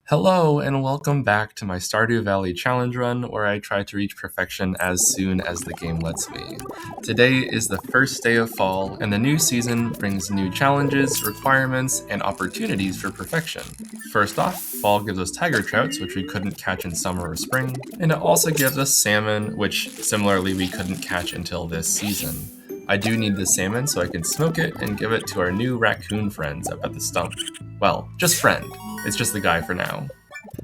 Hello and welcome back to my Stardew Valley challenge run where I try to reach perfection as soon as the game lets me. Today is the first day of fall and the new season brings new challenges, requirements, and opportunities for perfection. First off, fall gives us tiger trouts, which we couldn't catch in summer or spring, and it also gives us salmon, which similarly we couldn't catch until this season. I do need the salmon so I can smoke it and give it to our new raccoon friends up at the stump. Well, just friend. It's just the guy for now.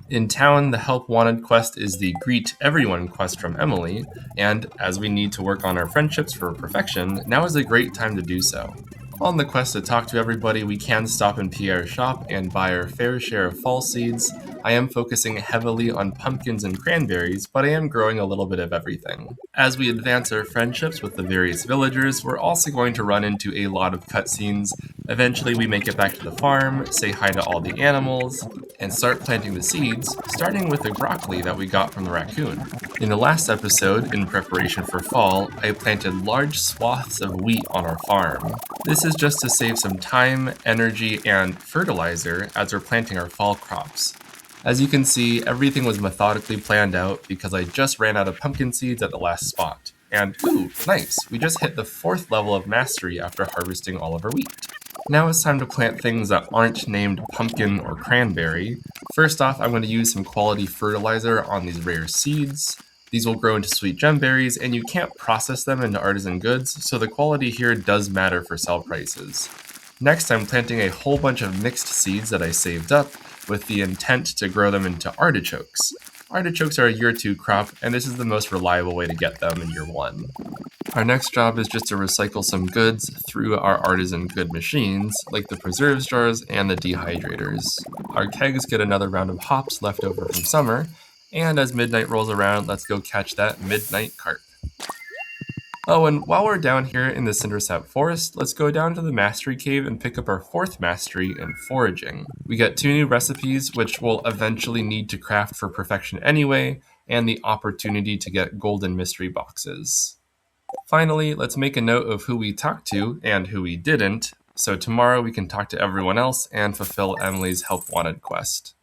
In town, the Help Wanted quest is the Greet Everyone quest from Emily, and as we need to work on our friendships for perfection, now is a great time to do so. On the quest to talk to everybody, we can stop in Pierre's shop and buy our fair share of fall seeds. I am focusing heavily on pumpkins and cranberries, but I am growing a little bit of everything. As we advance our friendships with the various villagers, we're also going to run into a lot of cutscenes. Eventually we make it back to the farm, say hi to all the animals, and start planting the seeds, starting with the broccoli that we got from the raccoon. In the last episode, in preparation for fall, I planted large swaths of wheat on our farm. This is just to save some time, energy, and fertilizer as we're planting our fall crops. As you can see, everything was methodically planned out because I just ran out of pumpkin seeds at the last spot. And ooh, nice, we just hit the 4th level of mastery after harvesting all of our wheat. Now it's time to plant things that aren't named pumpkin or cranberry. First off, I'm going to use some quality fertilizer on these rare seeds. These will grow into sweet gemberries, and you can't process them into artisan goods, so the quality here does matter for sell prices. Next, I'm planting a whole bunch of mixed seeds that I saved up, with the intent to grow them into artichokes. Artichokes are a year 2 crop, and this is the most reliable way to get them in year 1. Our next job is just to recycle some goods through our artisan good machines, like the preserves jars and the dehydrators. Our kegs get another round of hops left over from summer, and as midnight rolls around, let's go catch that midnight carp. Oh, and while we're down here in the Cindersap Forest, let's go down to the Mastery Cave and pick up our 4th mastery in foraging. We get 2 new recipes, which we'll eventually need to craft for perfection anyway, and the opportunity to get golden mystery boxes. Finally, let's make a note of who we talked to and who we didn't, so tomorrow we can talk to everyone else and fulfill Emily's Help Wanted quest.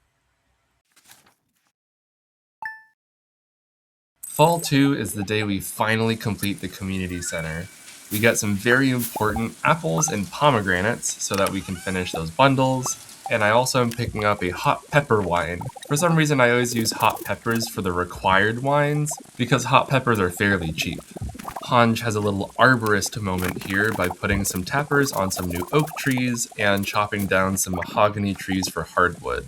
Fall 2 is the day we finally complete the community center. We get some very important apples and pomegranates so that we can finish those bundles, and I also am picking up a hot pepper wine. For some reason I always use hot peppers for the required wines, because hot peppers are fairly cheap. Hanj has a little arborist moment here by putting some tappers on some new oak trees and chopping down some mahogany trees for hardwood.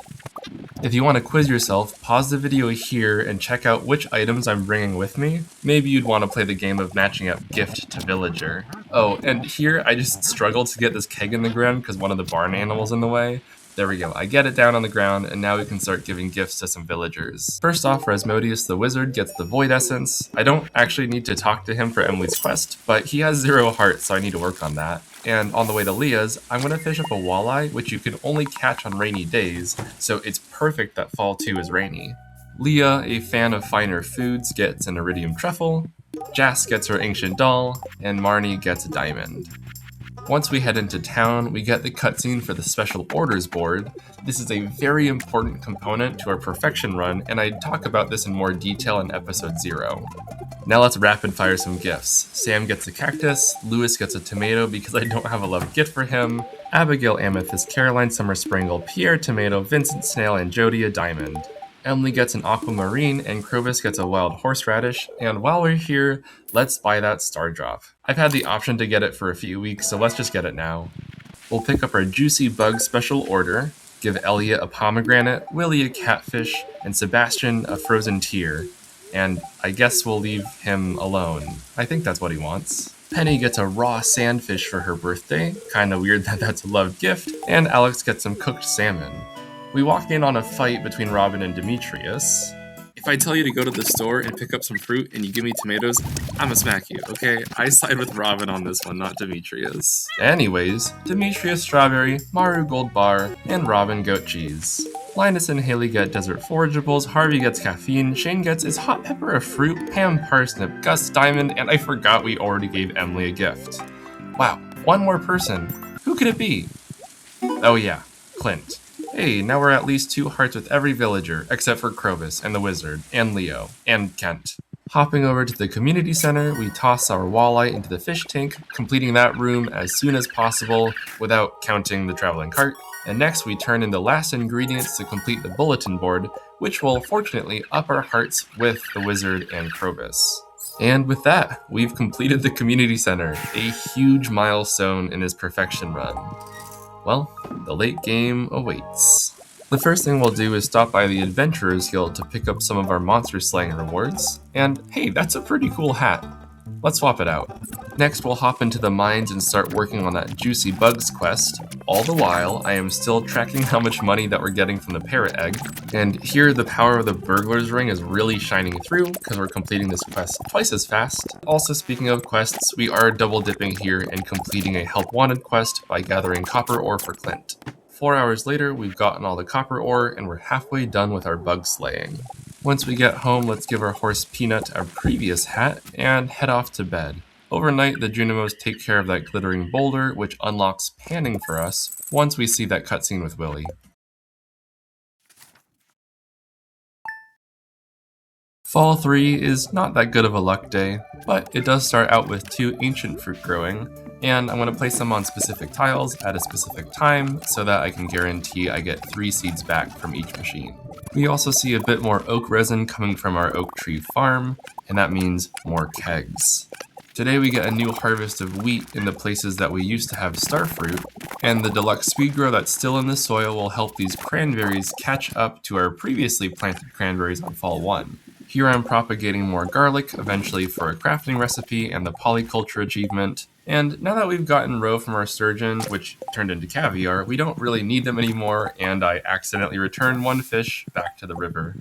If you want to quiz yourself, pause the video here and check out which items I'm bringing with me. Maybe you'd want to play the game of matching up gift to villager. Oh, and here I just struggled to get this keg in the ground because one of the barn animals in the way. There we go, I get it down on the ground, and now we can start giving gifts to some villagers. First off, Rasmodius the wizard gets the Void Essence. I don't actually need to talk to him for Emily's quest, but he has 0 hearts, so I need to work on that. And on the way to Leah's, I'm going to fish up a walleye, which you can only catch on rainy days, so it's perfect that fall 2 is rainy. Leah, a fan of finer foods, gets an iridium truffle, Jas gets her ancient doll, and Marnie gets a diamond. Once we head into town, we get the cutscene for the special orders board. This is a very important component to our perfection run, and I talk about this in more detail in episode 0. Now let's rapid fire some gifts. Sam gets a cactus, Lewis gets a tomato because I don't have a love gift for him, Abigail amethyst, Caroline summer springle, Pierre tomato, Vincent snail, and Jody a diamond. Emily gets an aquamarine, and Krobus gets a wild horseradish, and while we're here, let's buy that star drop. I've had the option to get it for a few weeks, so let's just get it now. We'll pick up our juicy bug special order, give Elliot a pomegranate, Willie a catfish, and Sebastian a frozen tear, and I guess we'll leave him alone. I think that's what he wants. Penny gets a raw sandfish for her birthday, kinda weird that that's a loved gift, and Alex gets some cooked salmon. We walk in on a fight between Robin and Demetrius. If I tell you to go to the store and pick up some fruit and you give me tomatoes, I'ma smack you, okay? I side with Robin on this one, not Demetrius. Anyways, Demetrius strawberry, Maru gold bar, and Robin goat cheese. Linus and Haley get desert forageables, Harvey gets caffeine, Shane gets is hot pepper a fruit, Pam parsnip, Gus diamond, and I forgot we already gave Emily a gift. Wow, one more person. Who could it be? Oh yeah, Clint. Hey, now we're at least 2 hearts with every villager, except for Crovis and the wizard, and Leo, and Kent. Hopping over to the community center, we toss our walleye into the fish tank, completing that room as soon as possible without counting the traveling cart. And next we turn in the last ingredients to complete the bulletin board, which will fortunately up our hearts with the wizard and Crovis. And with that, we've completed the community center, a huge milestone in his perfection run. Well, the late game awaits. The first thing we'll do is stop by the Adventurers Guild to pick up some of our monster slaying rewards, and hey, that's a pretty cool hat. Let's swap it out. Next, we'll hop into the mines and start working on that Juicy Bugs quest. All the while, I am still tracking how much money that we're getting from the parrot egg, and here the power of the burglar's ring is really shining through because we're completing this quest twice as fast. Also, speaking of quests, we are double dipping here and completing a help wanted quest by gathering copper ore for Clint. 4 hours later, we've gotten all the copper ore and we're halfway done with our bug slaying. Once we get home, let's give our horse Peanut our previous hat and head off to bed. Overnight, the Junimos take care of that glittering boulder, which unlocks panning for us once we see that cutscene with Willy. Fall 3 is not that good of a luck day, but it does start out with 2 ancient fruit growing, and I'm going to place them on specific tiles at a specific time so that I can guarantee I get 3 seeds back from each machine. We also see a bit more oak resin coming from our oak tree farm, and that means more kegs. Today we get a new harvest of wheat in the places that we used to have starfruit, and the deluxe speed grow that's still in the soil will help these cranberries catch up to our previously planted cranberries on fall 1. Here I'm propagating more garlic, eventually for a crafting recipe and the polyculture achievement. And now that we've gotten roe from our sturgeon, which turned into caviar, we don't really need them anymore, and I accidentally returned 1 fish back to the river.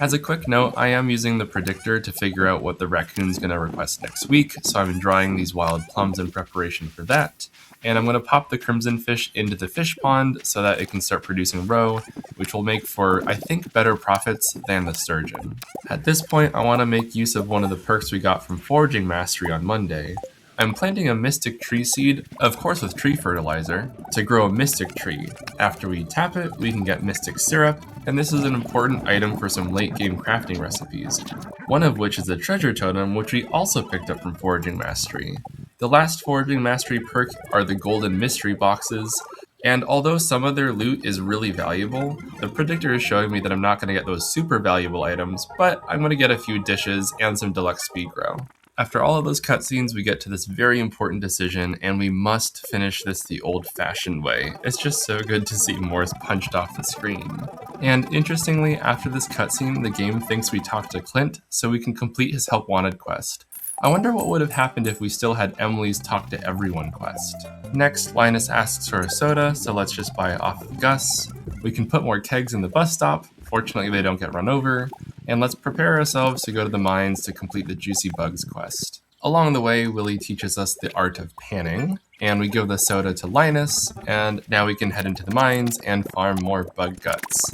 As a quick note, I am using the predictor to figure out what the raccoon's going to request next week, so I'm drying these wild plums in preparation for that. And I'm going to pop the crimson fish into the fish pond so that it can start producing roe, which will make for, I think, better profits than the sturgeon. At this point, I want to make use of one of the perks we got from Foraging Mastery on Monday. I'm planting a mystic tree seed, of course with tree fertilizer, to grow a mystic tree. After we tap it, we can get mystic syrup, and this is an important item for some late game crafting recipes, one of which is a treasure totem, which we also picked up from Foraging Mastery. The last Foraging Mastery perk are the golden mystery boxes, and although some of their loot is really valuable, the predictor is showing me that I'm not going to get those super valuable items, but I'm going to get a few dishes and some deluxe speed grow. After all of those cutscenes, we get to this very important decision, and we must finish this the old-fashioned way. It's just so good to see Morse punched off the screen. And interestingly, after this cutscene, the game thinks we talk to Clint, so we can complete his Help Wanted quest. I wonder what would have happened if we still had Emily's Talk to Everyone quest. Next, Linus asks for a soda, so let's just buy it off of Gus. We can put more kegs in the bus stop, fortunately they don't get run over. And let's prepare ourselves to go to the mines to complete the Juicy Bugs quest. Along the way, Willy teaches us the art of panning, and we give the soda to Linus, and now we can head into the mines and farm more bug guts.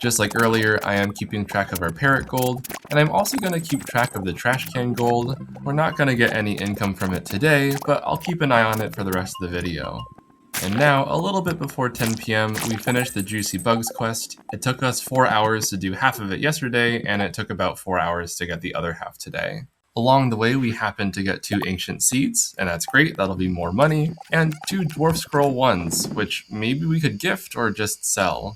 Just like earlier, I am keeping track of our parrot gold, and I'm also going to keep track of the trash can gold. We're not going to get any income from it today, but I'll keep an eye on it for the rest of the video. And now, a little bit before 10 PM, we finished the Juicy Bugs quest. It took us 4 hours to do half of it yesterday, and it took about 4 hours to get the other half today. Along the way, we happened to get 2 ancient seeds, and that's great, that'll be more money, and 2 dwarf scroll 1s, which maybe we could gift or just sell.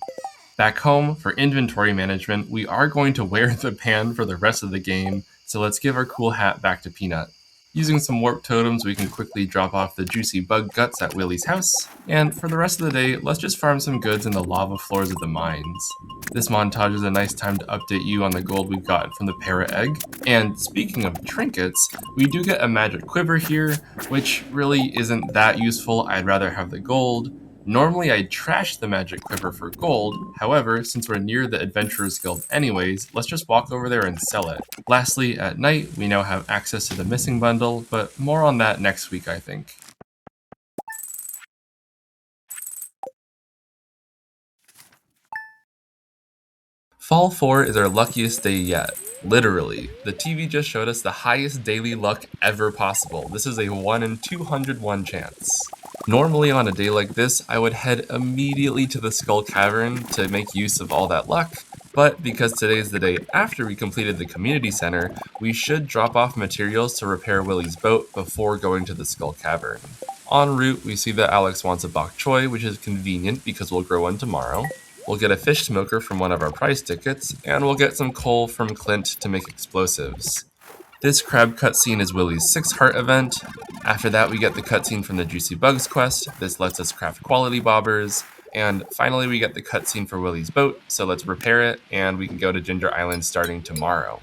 Back home, for inventory management, we are going to wear the pan for the rest of the game, so let's give our cool hat back to Peanut. Using some warp totems, we can quickly drop off the juicy bug guts at Willy's house, and for the rest of the day, let's just farm some goods in the lava floors of the mines. This montage is a nice time to update you on the gold we've gotten from the parrot egg, and speaking of trinkets, we do get a magic quiver here, which really isn't that useful. I'd rather have the gold. Normally I'd trash the magic quiver for gold, however, since we're near the Adventurers Guild anyways, let's just walk over there and sell it. Lastly, at night, we now have access to the missing bundle, but more on that next week, I think. Fall 4 is our luckiest day yet. Literally. The TV just showed us the highest daily luck ever possible. This is a 1 in 201 chance. Normally on a day like this, I would head immediately to the Skull Cavern to make use of all that luck, but because today is the day after we completed the community center, we should drop off materials to repair Willie's boat before going to the Skull Cavern. En route, we see that Alex wants a bok choy, which is convenient because we'll grow one tomorrow. We'll get a fish smoker from one of our prize tickets, and we'll get some coal from Clint to make explosives. This crab cutscene is Willie's 6 heart event. After that, we get the cutscene from the Juicy Bugs quest. This lets us craft quality bobbers. And finally, we get the cutscene for Willie's boat, so let's repair it, and we can go to Ginger Island starting tomorrow.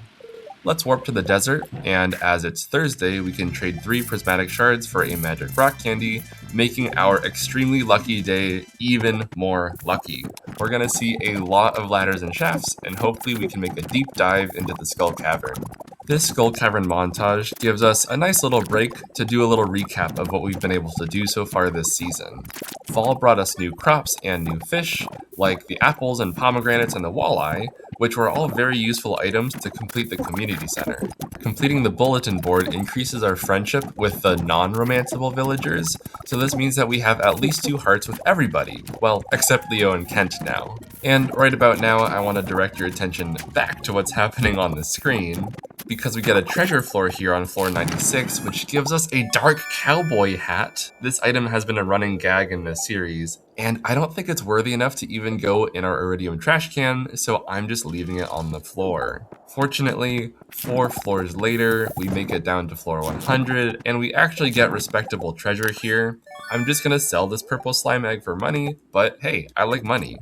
Let's warp to the desert, and as it's Thursday, we can trade 3 prismatic shards for a magic rock candy, making our extremely lucky day even more lucky. We're gonna see a lot of ladders and shafts, and hopefully we can make a deep dive into the Skull Cavern. This Skull Cavern montage gives us a nice little break to do a little recap of what we've been able to do so far this season. Fall brought us new crops and new fish, like the apples and pomegranates and the walleye, which were all very useful items to complete the community center. Completing the bulletin board increases our friendship with the non-romanceable villagers, so this means that we have at least 2 hearts with everybody, well, except Leo and Kent now. And right about now, I want to direct your attention back to what's happening on the screen, because we get a treasure floor here on floor 96, which gives us a dark cowboy hat. This item has been a running gag in this series, and I don't think it's worthy enough to even go in our iridium trash can, so I'm just leaving it on the floor. Fortunately, 4 floors later, we make it down to floor 100, and we actually get respectable treasure here. I'm just gonna sell this purple slime egg for money, but hey, I like money.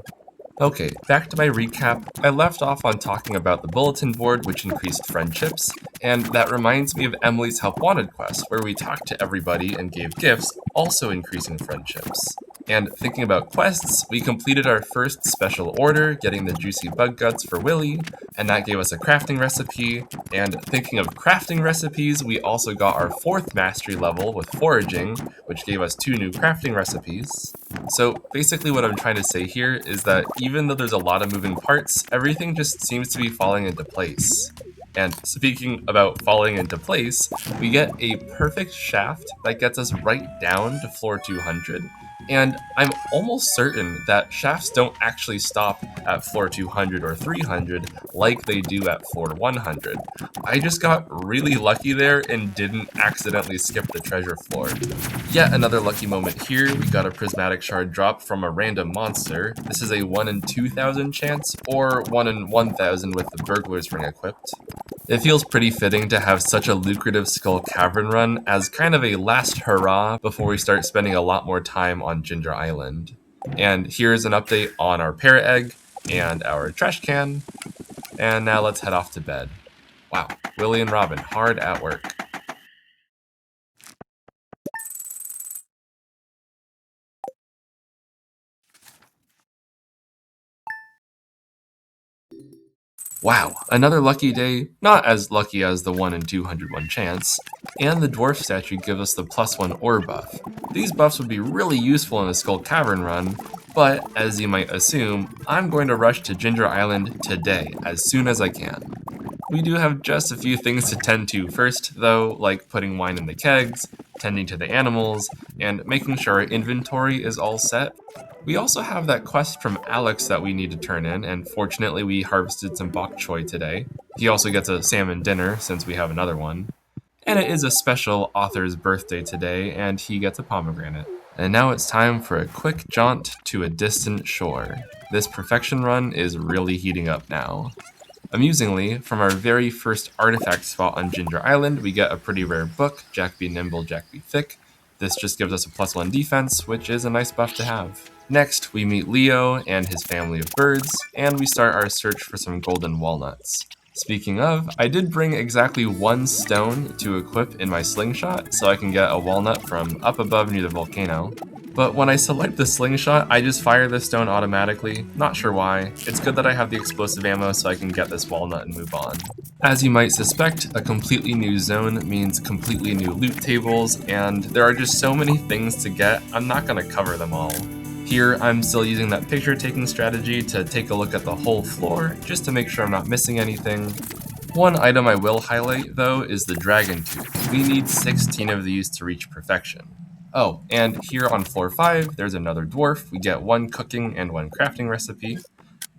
Okay, back to my recap. I left off on talking about the bulletin board, which increased friendships, and that reminds me of Emily's Help Wanted quest, where we talked to everybody and gave gifts, also increasing friendships. And thinking about quests, we completed our first special order, getting the juicy bug guts for Willie, and that gave us a crafting recipe. And thinking of crafting recipes, we also got our 4th mastery level with foraging, which gave us 2 new crafting recipes. So basically what I'm trying to say here is that even though there's a lot of moving parts, everything just seems to be falling into place. And speaking about falling into place, we get a perfect shaft that gets us right down to floor 200. And I'm almost certain that shafts don't actually stop at floor 200 or 300 like they do at floor 100. I just got really lucky there and didn't accidentally skip the treasure floor. Yet another lucky moment here, we got a prismatic shard drop from a random monster. This is a 1 in 2,000 chance, or 1 in 1,000 with the burglar's ring equipped. It feels pretty fitting to have such a lucrative Skull Cavern run as kind of a last hurrah before we start spending a lot more time on Ginger Island. And here's an update on our parrot egg and our trash can. And now let's head off to bed. Wow, Willie and Robin, hard at work. Wow, another lucky day, not as lucky as the 1 in 201 chance, and the dwarf statue gives us the +1 ore buff. These buffs would be really useful in a Skull Cavern run, but as you might assume, I'm going to rush to Ginger Island today, as soon as I can. We do have just a few things to tend to first, though, like putting wine in the kegs, tending to the animals, and making sure our inventory is all set. We also have that quest from Alex that we need to turn in, and fortunately we harvested some bok choy today. He also gets a salmon dinner, since we have another one. And it is a special author's birthday today, and he gets a pomegranate. And now it's time for a quick jaunt to a distant shore. This perfection run is really heating up now. Amusingly, from our very first artifact spot on Ginger Island, we get a pretty rare book, Jack Be Nimble, Jack Be Thick. This just gives us a +1 defense, which is a nice buff to have. Next, we meet Leo and his family of birds, and we start our search for some golden walnuts. Speaking of, I did bring exactly 1 stone to equip in my slingshot, so I can get a walnut from up above near the volcano. But when I select the slingshot, I just fire the stone automatically. Not sure why. It's good that I have the explosive ammo so I can get this walnut and move on. As you might suspect, a completely new zone means completely new loot tables, and there are just so many things to get, I'm not going to cover them all. Here, I'm still using that picture taking strategy to take a look at the whole floor, just to make sure I'm not missing anything. One item I will highlight, though, is the dragon tooth. We need 16 of these to reach perfection. Oh, and here on floor 5, there's another dwarf. We get one cooking and one crafting recipe.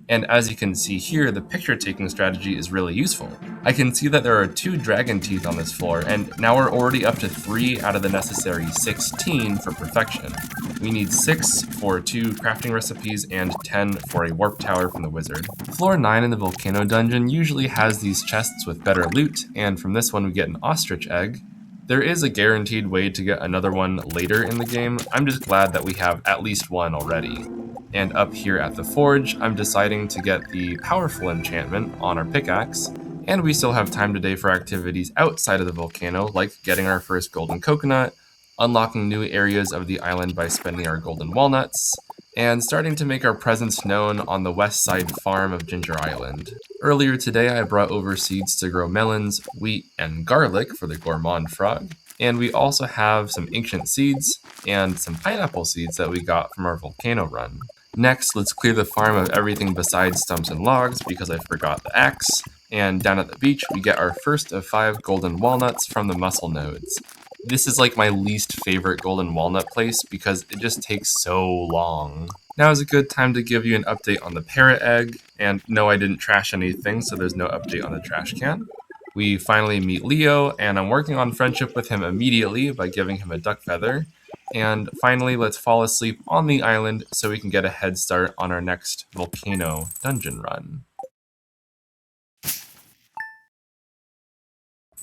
And as you can see here, the picture taking strategy is really useful. I can see that there are 2 dragon teeth on this floor, and now we're already up to 3 out of the necessary 16 for perfection. We need 6 for 2 crafting recipes and 10 for a warp tower from the wizard. Floor 9 in the volcano dungeon usually has these chests with better loot, and from this one we get an ostrich egg. There is a guaranteed way to get another one later in the game. I'm just glad that we have at least one already. And up here at the forge, I'm deciding to get the powerful enchantment on our pickaxe, and we still have time today for activities outside of the volcano, like getting our first golden coconut, unlocking new areas of the island by spending our golden walnuts, and starting to make our presence known on the west side farm of Ginger Island. Earlier today, I brought over seeds to grow melons, wheat, and garlic for the gourmand frog, and we also have some ancient seeds and some pineapple seeds that we got from our volcano run. Next, let's clear the farm of everything besides stumps and logs because I forgot the axe. And down at the beach, we get our first of 5 golden walnuts from the mussel nodes. This is like my least favorite golden walnut place because it just takes so long. Now is a good time to give you an update on the parrot egg. And no, I didn't trash anything, so there's no update on the trash can. We finally meet Leo, and I'm working on friendship with him immediately by giving him a duck feather. And finally, let's fall asleep on the island so we can get a head start on our next volcano dungeon run.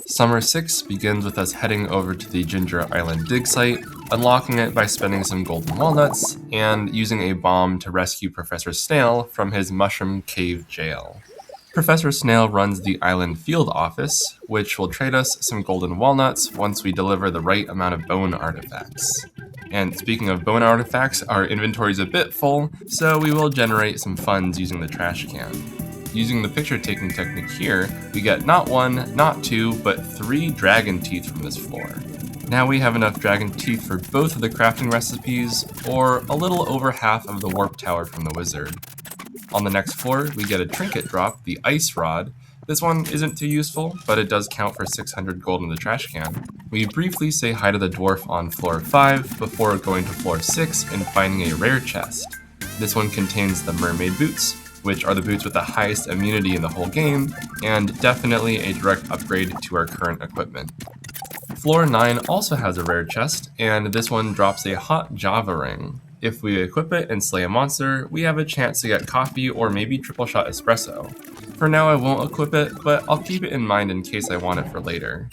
Summer 6 begins with us heading over to the Ginger Island dig site, unlocking it by spending some golden walnuts, and using a bomb to rescue Professor Snail from his mushroom cave jail. Professor Snail runs the island field office, which will trade us some golden walnuts once we deliver the right amount of bone artifacts. And speaking of bone artifacts, our inventory is a bit full, so we will generate some funds using the trash can. Using the picture taking technique here, we get not 1, not 2, but 3 dragon teeth from this floor. Now we have enough dragon teeth for both of the crafting recipes, or a little over half of the warp tower from the wizard. On the next floor, we get a trinket drop, the ice rod. This one isn't too useful, but it does count for 600 gold in the trash can. We briefly say hi to the dwarf on floor 5 before going to floor 6 and finding a rare chest. This one contains the mermaid boots, which are the boots with the highest immunity in the whole game, and definitely a direct upgrade to our current equipment. Floor 9 also has a rare chest, and this one drops a hot Java ring. If we equip it and slay a monster, we have a chance to get coffee or maybe triple shot espresso. For now I won't equip it, but I'll keep it in mind in case I want it for later.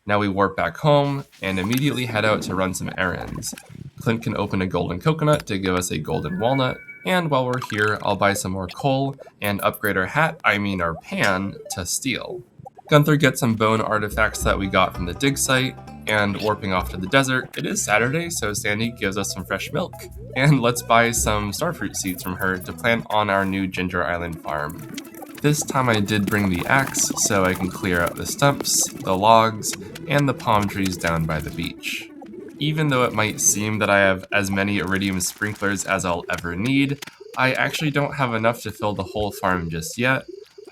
Now we warp back home and immediately head out to run some errands. Clint can open a golden coconut to give us a golden walnut, and while we're here, I'll buy some more coal and upgrade our our pan, to steel. Gunther gets some bone artifacts that we got from the dig site, and warping off to the desert, it is Saturday, so Sandy gives us some fresh milk. And let's buy some starfruit seeds from her to plant on our new Ginger Island farm. This time I did bring the axe so I can clear out the stumps, the logs, and the palm trees down by the beach. Even though it might seem that I have as many iridium sprinklers as I'll ever need, I actually don't have enough to fill the whole farm just yet.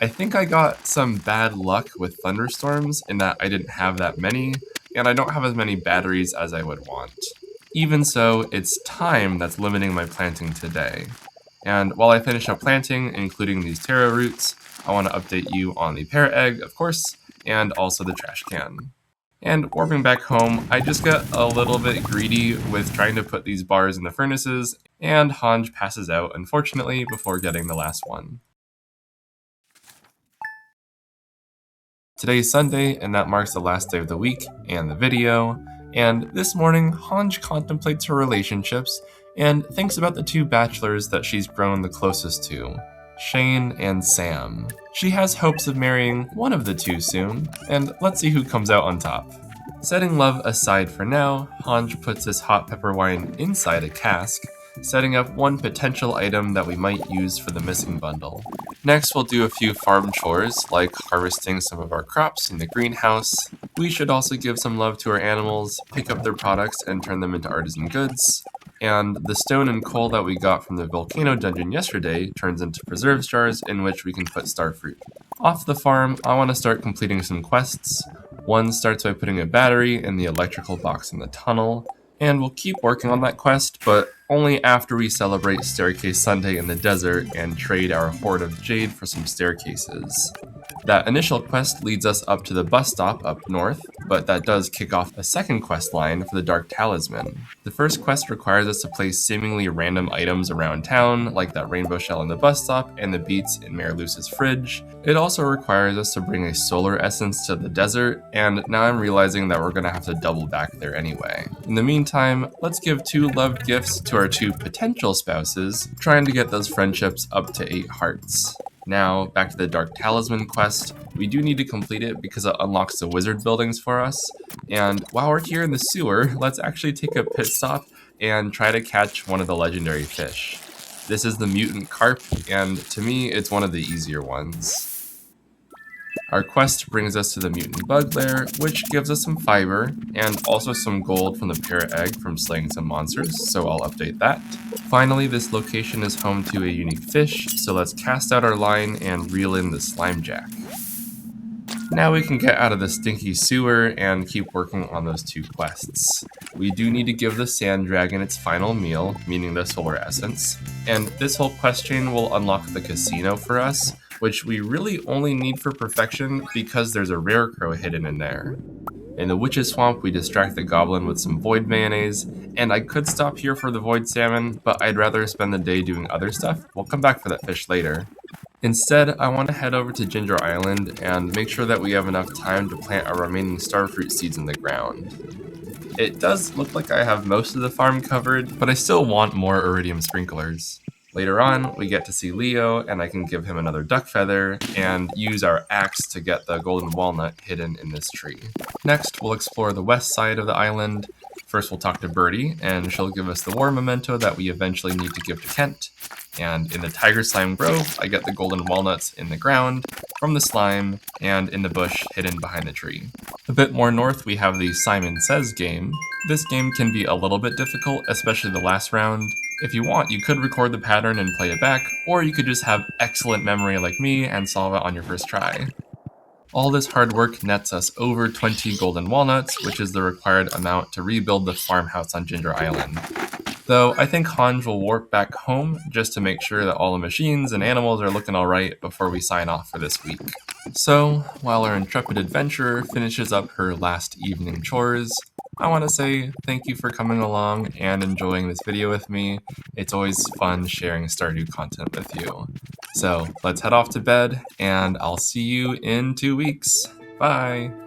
I think I got some bad luck with thunderstorms in that I didn't have that many, and I don't have as many batteries as I would want. Even so, it's time that's limiting my planting today. And while I finish up planting, including these taro roots, I want to update you on the parrot egg, of course, and also the trash can. And warping back home, I just got a little bit greedy with trying to put these bars in the furnaces, and Hanj passes out, unfortunately, before getting the last one. Today's Sunday, and that marks the last day of the week and the video. And this morning, Hanj contemplates her relationships and thinks about the 2 bachelors that she's grown the closest to, Shane and Sam. She has hopes of marrying one of the 2 soon, and let's see who comes out on top. Setting love aside for now, Hanj puts this hot pepper wine inside a cask, setting up one potential item that we might use for the missing bundle. Next, we'll do a few farm chores, like harvesting some of our crops in the greenhouse. We should also give some love to our animals, pick up their products, and turn them into artisan goods. And the stone and coal that we got from the volcano dungeon yesterday turns into preserves jars in which we can put starfruit. Off the farm, I want to start completing some quests. One starts by putting a battery in the electrical box in the tunnel. And we'll keep working on that quest, but only after we celebrate Staircase Sunday in the desert and trade our hoard of jade for some staircases. That initial quest leads us up to the bus stop up north, but that does kick off a second quest line for the Dark Talisman. The first quest requires us to place seemingly random items around town, like that rainbow shell in the bus stop and the beets in Mayor Luce's fridge. It also requires us to bring a solar essence to the desert, and now I'm realizing that we're gonna have to double back there anyway. In the meantime, let's give 2 loved gifts to our 2 potential spouses, trying to get those friendships up to 8 hearts. Now, back to the Dark Talisman quest. We do need to complete it because it unlocks the wizard buildings for us. And while we're here in the sewer, let's actually take a pit stop and try to catch one of the legendary fish. This is the mutant carp, and to me, it's one of the easier ones. Our quest brings us to the mutant bug lair, which gives us some fiber, and also some gold from the parrot egg from slaying some monsters, so I'll update that. Finally, this location is home to a unique fish, so let's cast out our line and reel in the slime jack. Now we can get out of the stinky sewer and keep working on those 2 quests. We do need to give the sand dragon its final meal, meaning the solar essence, and this whole quest chain will unlock the casino for us, which we really only need for perfection because there's a rare crow hidden in there. In the witch's swamp, we distract the goblin with some void mayonnaise, and I could stop here for the void salmon, but I'd rather spend the day doing other stuff. We'll come back for that fish later. Instead, I want to head over to Ginger Island and make sure that we have enough time to plant our remaining starfruit seeds in the ground. It does look like I have most of the farm covered, but I still want more iridium sprinklers. Later on, we get to see Leo, and I can give him another duck feather, and use our axe to get the golden walnut hidden in this tree. Next, we'll explore the west side of the island. First, we'll talk to Birdie, and she'll give us the war memento that we eventually need to give to Kent. And in the Tiger Slime Grove, I get the golden walnuts in the ground, from the slime, and in the bush hidden behind the tree. A bit more north, we have the Simon Says game. This game can be a little bit difficult, especially the last round. If you want, you could record the pattern and play it back, or you could just have excellent memory like me and solve it on your first try. All this hard work nets us over 20 golden walnuts, which is the required amount to rebuild the farmhouse on Ginger Island. Though I think Hanj will warp back home just to make sure that all the machines and animals are looking alright before we sign off for this week. So, while our intrepid adventurer finishes up her last evening chores, I want to say thank you for coming along and enjoying this video with me. It's always fun sharing Stardew content with you. So let's head off to bed, and I'll see you in 2 weeks. Bye!